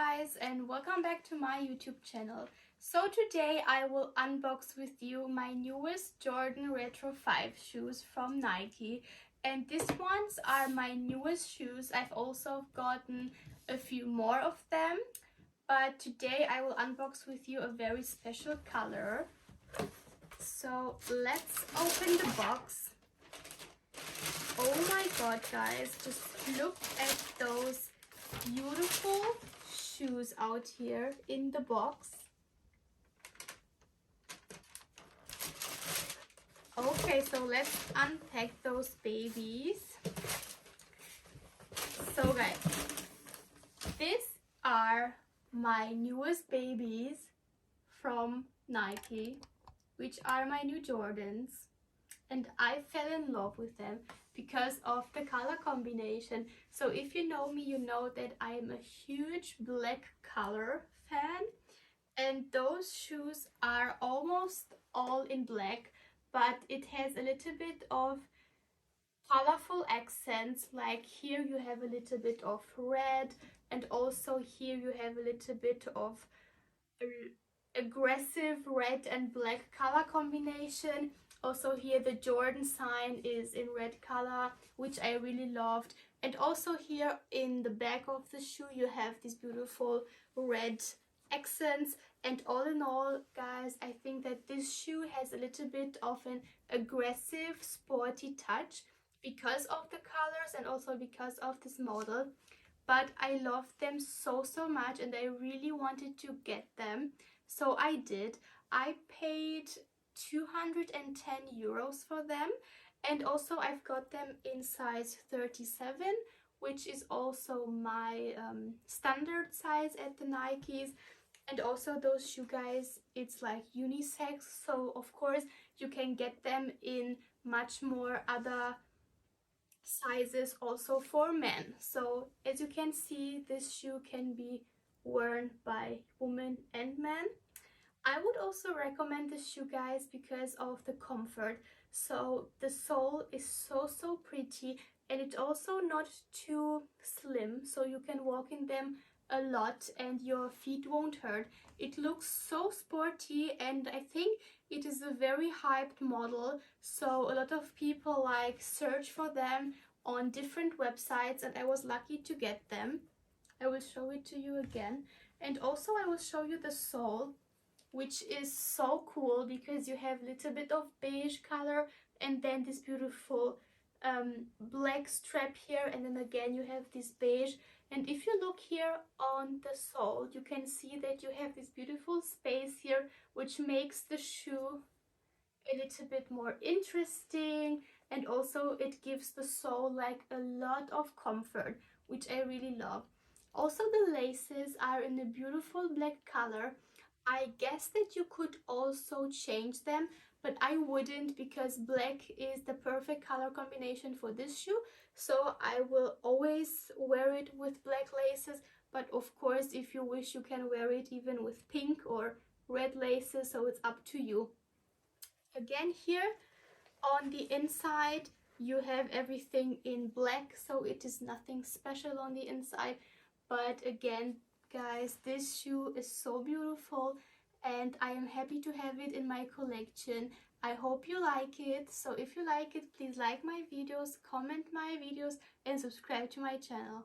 guys, and welcome back to my YouTube channel. So today I will unbox with you my newest Jordan Retro 5 shoes from Nike, and these ones are my newest shoes. I've also gotten a few more of them, but today I will unbox with you a very special color. So let's open the box. Oh my god, guys, just look at those beautiful shoes out here in the box. Okay, so let's unpack those babies. So guys, these are my newest babies from Nike, which are my new Jordans, and I fell in love with them because of the color combination. So if you know me, you know that I am a huge black color fan, and those shoes are almost all in black, but it has a little bit of colorful accents. Like here you have a little bit of red, and also here you have a little bit of aggressive red and black color combination. Also here the Jordan sign is in red color, which I really loved. And also here in the back of the shoe you have these beautiful red accents. And all in all, guys, I think that this shoe has a little bit of an aggressive, sporty touch because of the colors and also because of this model. But I love them so much, and I really wanted to get them. So I did. I paid 210 euros for them, and also I've got them in size 37, which is also my standard size at the Nikes. And also those shoe, guys, it's like unisex, so of course you can get them in much more other sizes also for men. So as you can see, this shoe can be worn by women and men. I would also recommend this shoe, guys, because of the comfort. So the sole is so pretty, and it's also not too slim, so you can walk in them a lot and your feet won't hurt. It looks so sporty, and I think it is a very hyped model, so a lot of people like search for them on different websites, and I was lucky to get them. I will show it to you again, and also I will show you the sole, which is so cool because you have a little bit of beige color and then this beautiful black strap here, and then again you have this beige. And if you look here on the sole, you can see that you have this beautiful space here, which makes the shoe a little bit more interesting, and also it gives the sole like a lot of comfort, which I really love. Also the laces are in a beautiful black color. I guess that you could also change them, but I wouldn't because black is the perfect color combination for this shoe. So I will always wear it with black laces, but of course if you wish you can wear it even with pink or red laces, so it's up to you. Again, here on the inside you have everything in black, so it is nothing special on the inside. But again, guys, this shoe is so beautiful, and I am happy to have it in my collection. I hope you like it. So if you like it, please like my videos, comment my videos, and subscribe to my channel.